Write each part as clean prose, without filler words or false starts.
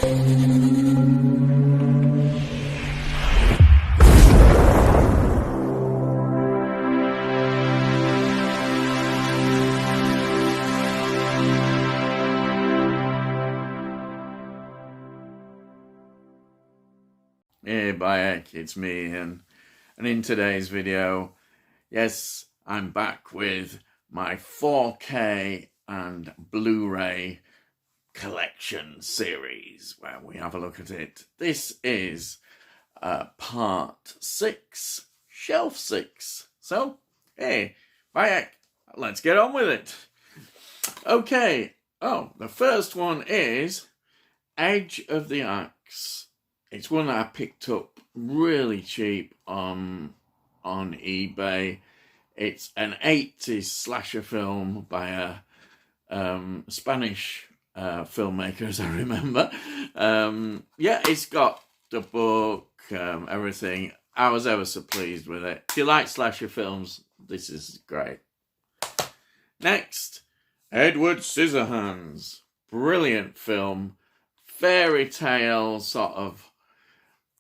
Hey, Bayek, it's me, and in today's video, yes, I'm back with my 4K and Blu-ray collection series, where we have a look at it. This is part 6, shelf 6. So, hey, Bayek, let's get on with it. Okay, the first one is Edge of the Axe. It's one that I picked up really cheap on eBay. It's an 80s slasher film by a Spanish filmmaker, as I remember. Yeah, it's got the book, everything. I was ever so pleased with it. If you like slasher films, this is great. Next, Edward Scissorhands. Brilliant film. Fairy tale sort of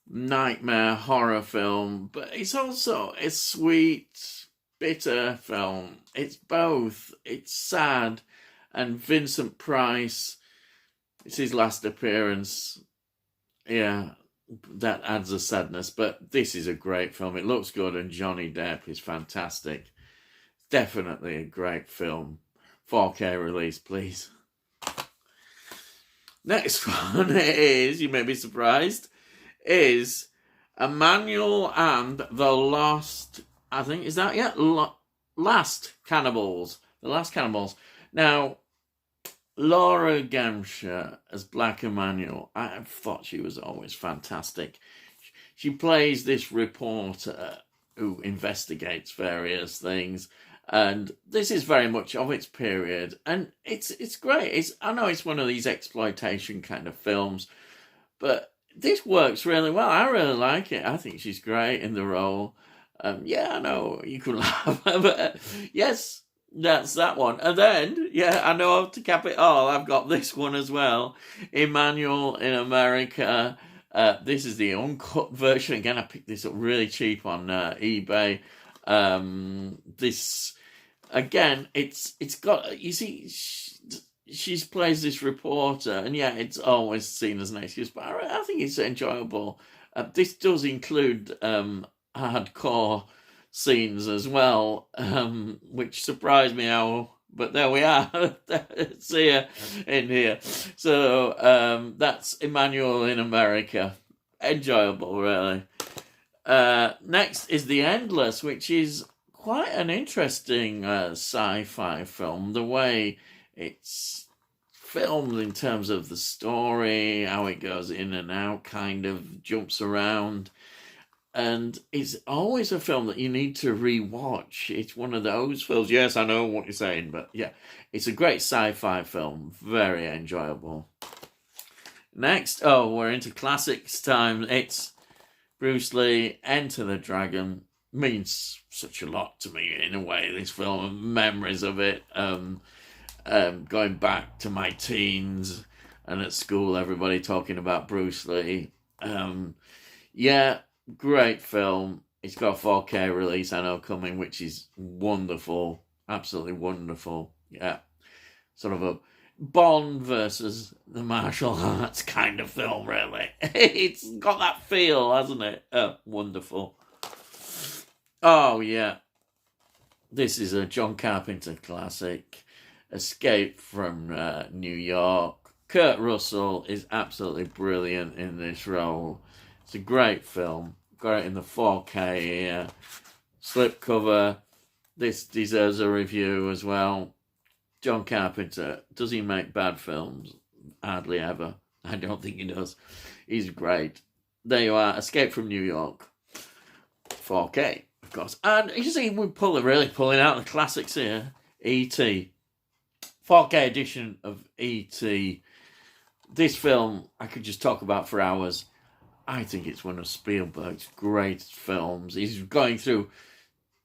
nightmare horror film, but it's also a sweet, bitter film. It's both. It's sad, and Vincent Price, it's his last appearance. Yeah, that adds a sadness, but this is a great film. It looks good, and Johnny Depp is fantastic. Definitely a great film. 4K release, please. Next one is, you may be surprised, is Emmanuel and the Lost, I think, is that, yeah? Last Cannibals. The Last Cannibals. Now, Laura Gamsher as Black Emmanuel, I thought she was always fantastic. She plays this reporter who investigates various things, and this is very much of its period, and it's great. I know it's one of these exploitation kind of films, but this works really well. I really like it. I think she's great in the role. Yeah, I know you could laugh, but yes, that's that one. And then, yeah, I know to cap it all, I've got this one as well. Emmanuel in America. This is the uncut version. Again, I picked this up really cheap on eBay. This, again, it's got, you see, she plays this reporter, and yeah, it's always seen as an excuse, but I think it's enjoyable. This does include hardcore scenes as well, which surprised me how, but there we are. See ya in here. So that's Emmanuel in America. Enjoyable, really. Next is The Endless, which is quite an interesting sci-fi film. The way it's filmed in terms of the story, how it goes in and out, kind of jumps around. And it's always a film that you need to re-watch. It's one of those films. Yes, I know what you're saying, but yeah, it's a great sci-fi film. Very enjoyable. Next, we're into classics time. It's Bruce Lee, Enter the Dragon. Means such a lot to me in a way, this film, memories of it. Going back to my teens and at school, everybody talking about Bruce Lee. Yeah, great film. It's got a 4K release, I know, coming, which is wonderful. Absolutely wonderful. Yeah. Sort of a Bond versus the martial arts kind of film, really. It's got that feel, hasn't it? Wonderful. Oh, yeah. This is a John Carpenter classic. Escape from New York. Kurt Russell is absolutely brilliant in this role. It's a great film. Got it in the 4K here. Slipcover. This deserves a review as well. John Carpenter, does he make bad films? Hardly ever. I don't think he does. He's great. There you are. Escape from New York. 4K, of course. And you see, we're really pulling out the classics here. E.T. 4K edition of E.T. This film, I could just talk about for hours. I think it's one of Spielberg's great films. He's going through...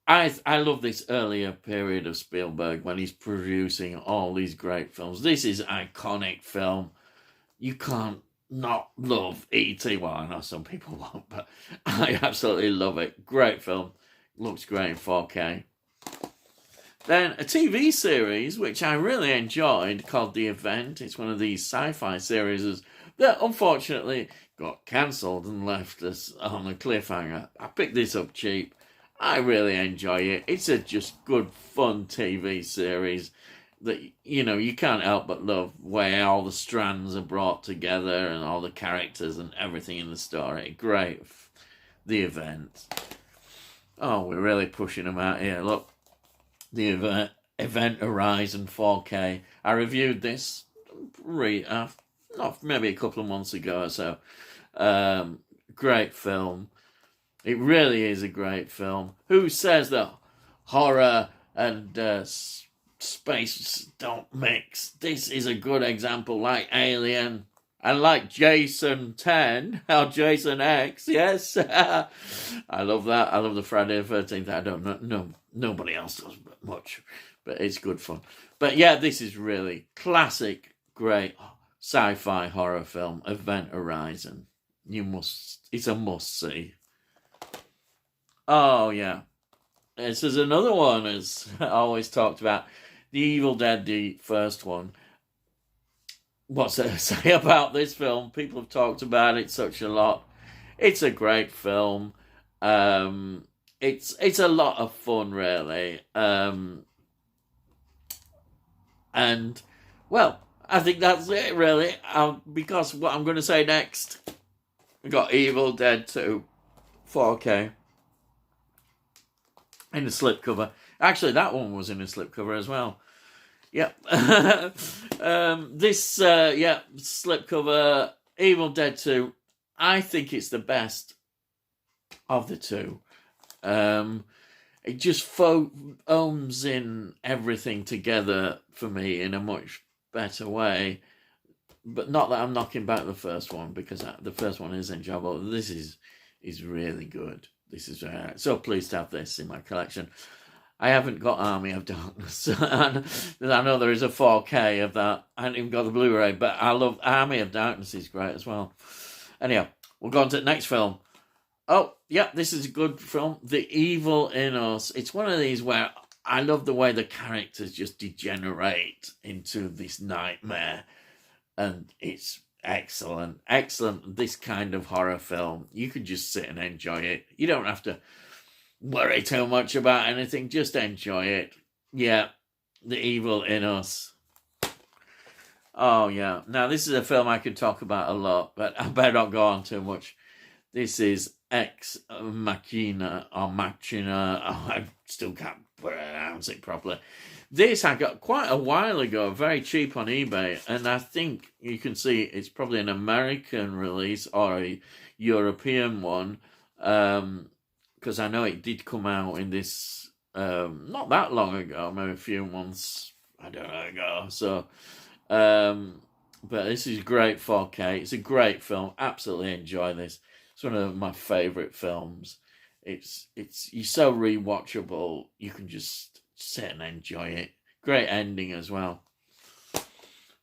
I love this earlier period of Spielberg when he's producing all these great films. This is an iconic film. You can't not love E.T.? Well, I know some people won't, but I absolutely love it. Great film. Looks great in 4K. Then a TV series, which I really enjoyed, called The Event. It's one of these sci-fi series that unfortunately got cancelled and left us on a cliffhanger. I picked this up cheap. I really enjoy it. It's a just good, fun TV series that, you know, you can't help but love, where all the strands are brought together and all the characters and everything in the story. Great. The Event. Oh, we're really pushing them out here. Look. The Event Horizon 4K. I reviewed this not maybe a couple of months ago or so. Great film. It really is a great film. Who says that horror and space don't mix? This is a good example, like Alien and like Jason 10, Jason X. Yes, I love that. I love the Friday the 13th. I don't know. Nobody else does much, but it's good fun. But yeah, this is really classic, great sci-fi horror film, Event Horizon. It's a must-see. Oh, yeah. This is another one, as I always talked about. The Evil Dead, the first one. What's there to say about this film? People have talked about it such a lot. It's a great film. It's a lot of fun, really. And, well, I think that's it, really. Because what I'm going to say next, we got Evil Dead 2, 4K, in the slipcover. Actually, that one was in a slipcover as well. Yep. This slipcover, Evil Dead 2, I think it's the best of the two. It just owns in everything together for me in a much better way. But not that I'm knocking back the first one, because the first one is enjoyable. This is really good. This is so pleased to have this in my collection. I haven't got Army of Darkness. I know there is a 4K of that. I haven't even got the Blu-ray, but I love Army of Darkness. Is great as well. Anyhow, we'll go on to the next film. Oh, yeah, this is a good film. The Evil in Us. It's one of these where I love the way the characters just degenerate into this nightmare. And it's excellent. Excellent, this kind of horror film. You can just sit and enjoy it. You don't have to worry too much about anything. Just enjoy it. Yeah, The Evil in Us. Oh, yeah. Now, this is a film I could talk about a lot, but I better not go on too much. This is Ex Machina, or Machina. Oh, I still can't pronounce it properly. This I got quite a while ago, very cheap on eBay, and I think you can see it's probably an American release or a European one, because I know it did come out in this, not that long ago, maybe a few months, I don't know, ago. So, but this is great 4K. It's a great film. Absolutely enjoy this. It's one of my favourite films. It's so rewatchable. You can just sit and enjoy it. Great ending as well.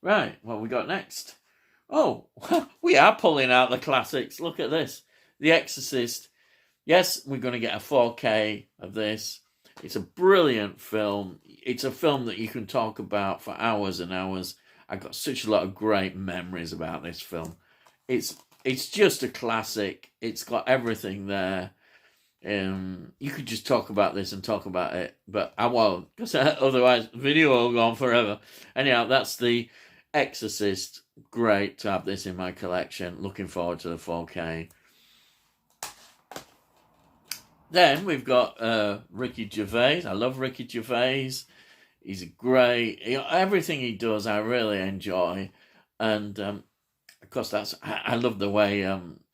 Right, what we got next? Oh, we are pulling out the classics. Look at this. The Exorcist. Yes, we're going to get a 4K of this. It's a brilliant film. It's a film that you can talk about for hours and hours. I got such a lot of great memories about this film. It's just a classic. It's got everything there. You could just talk about this and talk about it, but I won't, because otherwise the video will go on forever. Anyhow, that's The Exorcist. Great to have this in my collection. Looking forward to the 4K. Then we've got Ricky Gervais. I love Ricky Gervais. He's great. Everything he does, I really enjoy. And of course, I love the way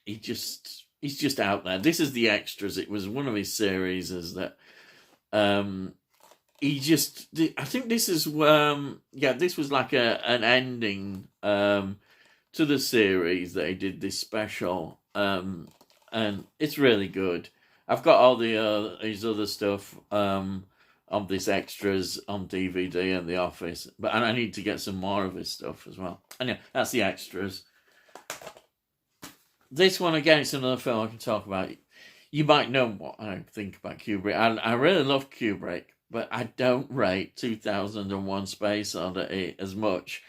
he's just out there. This is The Extras. It was one of his series that I think this is this was like an ending to the series that he did, this special, and it's really good. I've got all his other stuff of this Extras on DVD in the office, and I need to get some more of his stuff as well. Anyway, that's The Extras. This one, again, it's another film I can talk about. You might know what I think about Kubrick. I really love Kubrick, but I don't rate 2001 Space Odyssey as much.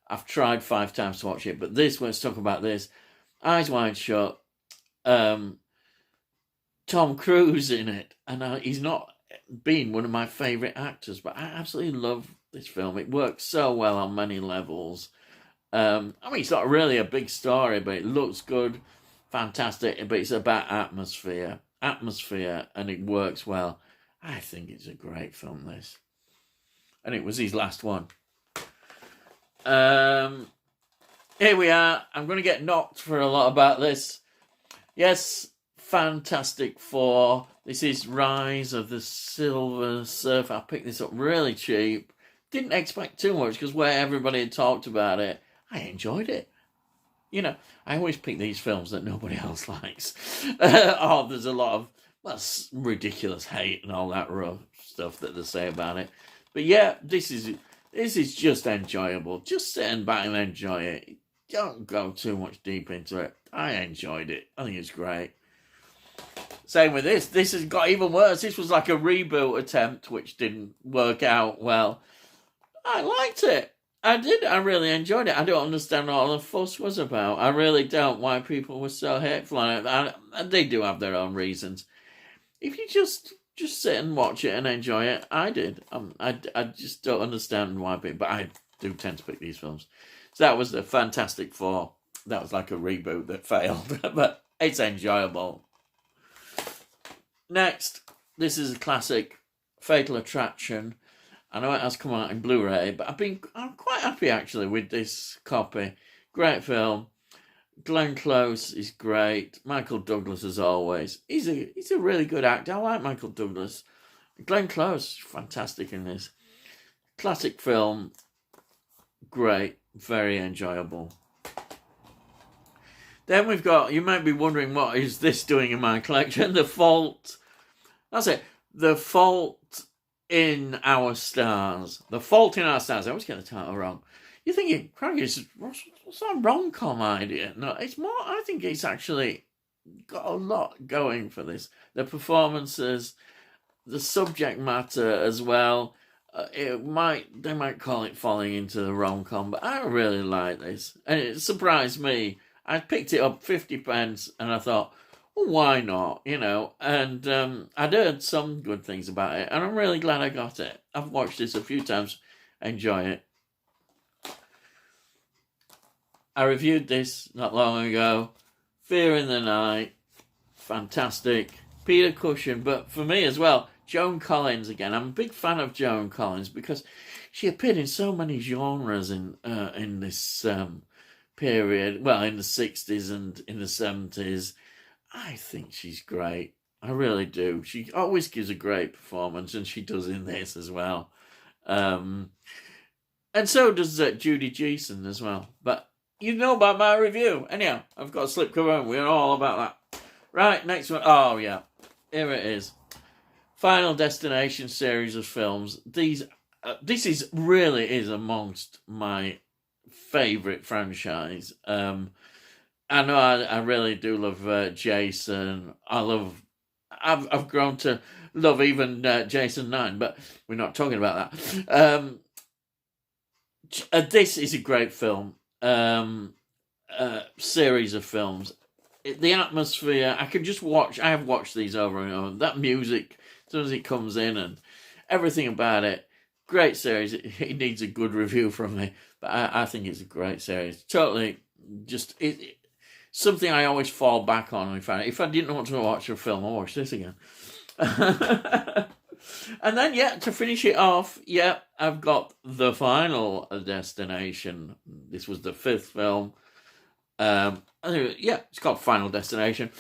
I've tried 5 times to watch it, but this, let's talk about this. Eyes Wide Shut, Tom Cruise in it, and he's not been one of my favourite actors, but I absolutely love this film. It works so well on many levels. I mean, it's not really a big story, but it looks good, fantastic, but it's about atmosphere, and it works well. I think it's a great film, this. And it was his last one. Here we are. I'm going to get knocked for a lot about this. Yes, Fantastic Four. This is Rise of the Silver Surfer. I picked this up really cheap. Didn't expect too much because where everybody had talked about it, I enjoyed it. You know, I always pick these films that nobody else likes. There's a lot of ridiculous hate and all that rough stuff that they say about it. But yeah, this is just enjoyable. Just sitting back and enjoy it. Don't go too much deep into it. I enjoyed it. I think it's great. Same with this. This has got even worse. This was like a reboot attempt, which didn't work out well. I liked it. I did. I really enjoyed it. I don't understand what all the fuss was about. I really don't. Why people were so hateful on it. And they do have their own reasons. If you just sit and watch it and enjoy it, I did. I just don't understand why people. But I do tend to pick these films. So that was the Fantastic Four. That was like a reboot that failed. But it's enjoyable. Next, this is a classic, Fatal Attraction. I know it has come out in Blu-ray, but I'm quite happy actually with this copy. Great film. Glenn Close is great. Michael Douglas, as always, he's a really good actor. I like Michael Douglas. Glenn Close, fantastic in this. Classic film. Great, very enjoyable. Then we've got, you might be wondering, what is this doing in my collection? The Fault. That's it. The Fault in Our Stars. The Fault in Our Stars. I always get the title wrong. You're thinking, what's that rom-com idea? No, it's more, I think it's actually got a lot going for this. The performances, the subject matter as well. They might call it falling into the rom-com, but I really like this. And it surprised me. I picked it up 50 pence and I thought, well, why not? You know, and I'd heard some good things about it and I'm really glad I got it. I've watched this a few times, enjoy it. I reviewed this not long ago. Fear in the Night, fantastic. Peter Cushing, but for me as well, Joan Collins again. I'm a big fan of Joan Collins because she appeared in so many genres in this period, well, in the 60s and in the 70s. I think she's great. I really do. She always gives a great performance, and she does in this as well. And so does Judy Geeson as well. But you know about my review. Anyhow, I've got a slipcover and we're all about that. Right, next one. Oh, yeah. Here it is. Final Destination series of films. This is really amongst my favourite franchise. I know I really do love Jason. I've grown to love even Jason 9, but we're not talking about that. This is a great film. Series of films. The atmosphere, I could just watch. I have watched these over and over. That music, as soon as it comes in, and everything about it, great series. It needs a good review from me, but I think it's a great series. Totally, just something I always fall back on. If I didn't want to watch a film, I'll watch this again. And then, to finish it off, I've got The Final Destination. This was the 5th film. It's called Final Destination.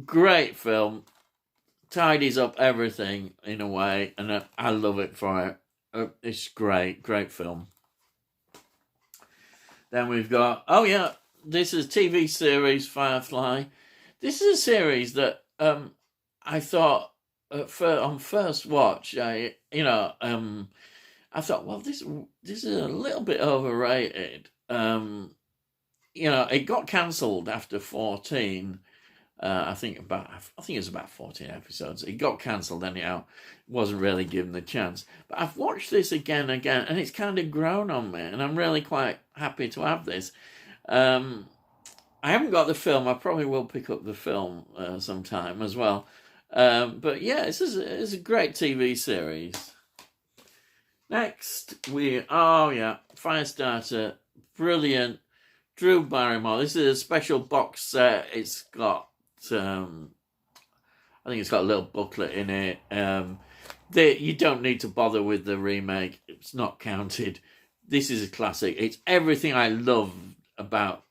Great film. Tidies up everything in a way, and I love it for it. It's great film. Then we've got, this is TV series Firefly. This is a series that I thought on first watch, I thought, well, this is a little bit overrated. it got cancelled after 14. I think it was about 14 episodes. It got cancelled anyhow. Wasn't really given the chance. But I've watched this again, and it's kind of grown on me, and I'm really quite happy to have this. I haven't got the film. I probably will pick up the film sometime as well. But yeah, it's a great TV series. Next, Firestarter, brilliant. Drew Barrymore. This is a special box set. It's got, I think it's got a little booklet in it. You don't need to bother with the remake. It's not counted. This is a classic. It's everything I love about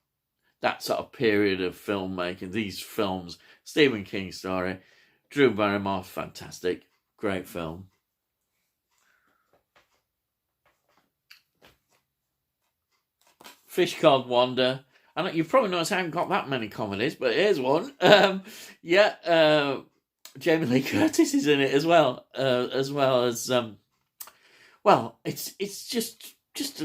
that sort of period of filmmaking. These films, Stephen King story. Drew Barrymore, fantastic. Great film. Fish Called Wanda. And you probably noticed I haven't got that many comedies, but here's one. Jamie Lee Curtis is in it as well as it's just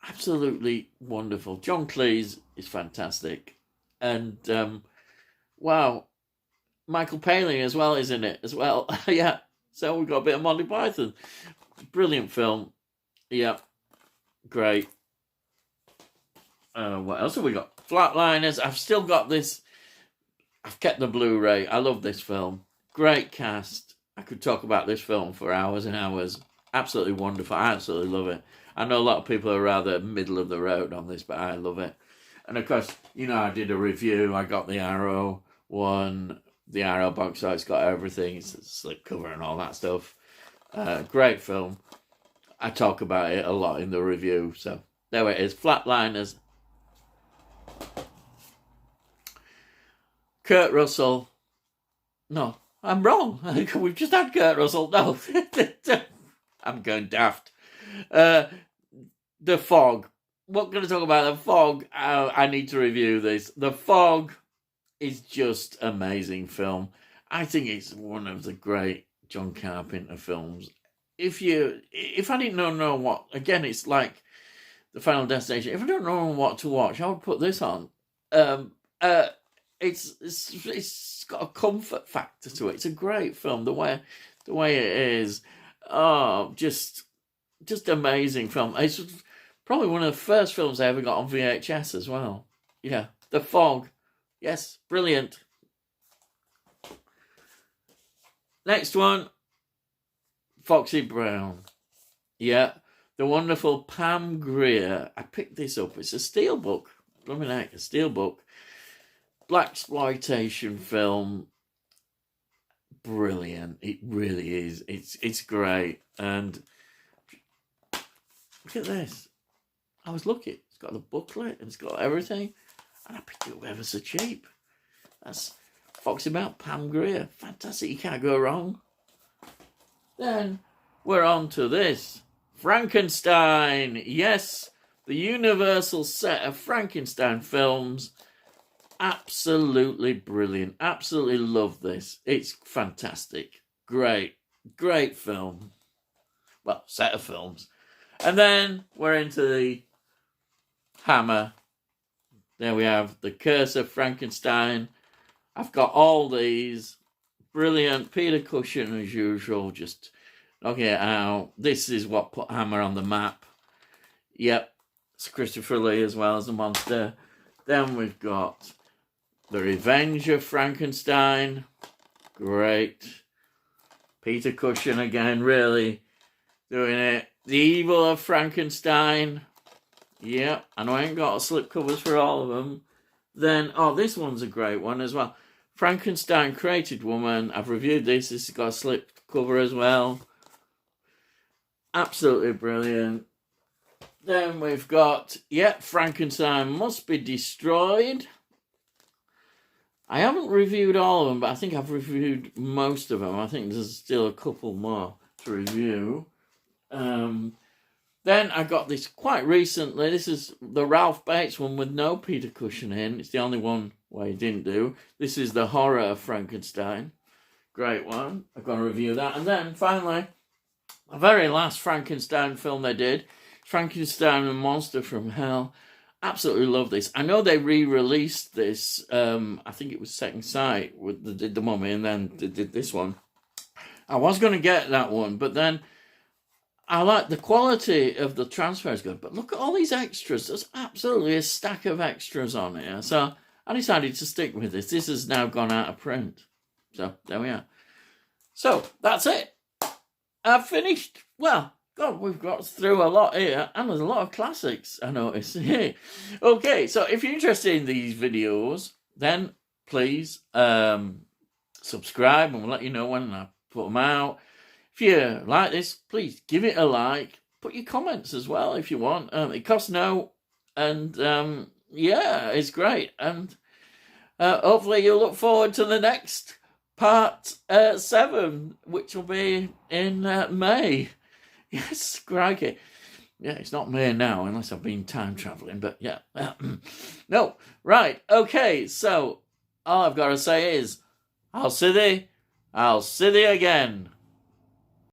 absolutely wonderful. John Cleese is fantastic, and Michael Palin as well is in it as well. Yeah, so we've got a bit of Monty Python. Brilliant film. Yeah, great. What else have we got? Flatliners. I've still got this. I've kept the Blu-ray. I love this film. Great cast. I could talk about this film for hours and hours. Absolutely wonderful. I absolutely love it. I know a lot of people are rather middle of the road on this, but I love it. And of course, I did a review. I got the Arrow one. The Arrow box set. It's got everything. It's a slipcover and all that stuff. Great film. I talk about it a lot in the review. So there it is. Flatliners. Kurt Russell. No, I'm wrong. We've just had Kurt Russell. No, I'm going daft. The Fog. What going to talk about The Fog? I need to review this. The Fog is just amazing film. I think it's one of the great John Carpenter films. If I didn't know what, again, it's like The Final Destination. If I don't know what to watch, I would put this on. It's got a comfort factor to it. It's a great film. The way it is, just amazing film. It's probably one of the first films I ever got on VHS as well. Yeah, The Fog. Yes, brilliant. Next one, Foxy Brown. Yeah, the wonderful Pam Grier. I picked this up. It's a steelbook. Blooming heck, a steelbook. Blaxploitation film. Brilliant. It really is. It's great. And look at this. I was looking. It's got the booklet and it's got everything. And I picked it up ever so cheap. That's Foxy Brown, Pam Grier. Fantastic. You can't go wrong. Then we're on to this. Frankenstein. Yes, the Universal set of Frankenstein films. Absolutely brilliant. Absolutely love this. It's fantastic. Great film. Well, set of films. And then we're into the Hammer. There we have the Curse of Frankenstein. I've got all these. Brilliant. Peter Cushing as usual. Just knocking it out. This is what put Hammer on the map. Yep. It's Christopher Lee as well as the monster. Then we've got The Revenge of Frankenstein. Great. Peter Cushing again, really doing it. The Evil of Frankenstein. Yep. I know I ain't got slipcovers for all of them. Then, this one's a great one as well. Frankenstein Created Woman. I've reviewed this. This has got a slipcover as well. Absolutely brilliant. Then we've got, Frankenstein Must Be Destroyed. I haven't reviewed all of them, but I think I've reviewed most of them. I think there's still a couple more to review. Then I got this quite recently. This is the Ralph Bates one with no Peter Cushing in. It's the only one where he didn't do. This is The Horror of Frankenstein. Great one. I've got to review that. And then finally, the very last Frankenstein film they did, Frankenstein and Monster from Hell. absolutely love this. I know they re-released this. I think it was Second Sight with did the Mummy, and then they did this one. I was going to get that one, but then I like the quality of the transfer is good. But look at all these extras. There's absolutely a stack of extras on here. So I decided to stick with this. This has now gone out of print. So there we are. So that's it. I've finished. Well, God, we've got through a lot here, and there's a lot of classics, I notice. Okay, so if you're interested in these videos, then please subscribe, and we'll let you know when I put them out. If you like this, please give it a like. Put your comments as well if you want. It costs no, and yeah, it's great. And hopefully you'll look forward to the next part 7, which will be in May. Yes, crikey. Yeah, it's not May now, unless I've been time travelling, but yeah. No, right, okay, so all I've got to say is, I'll see thee again.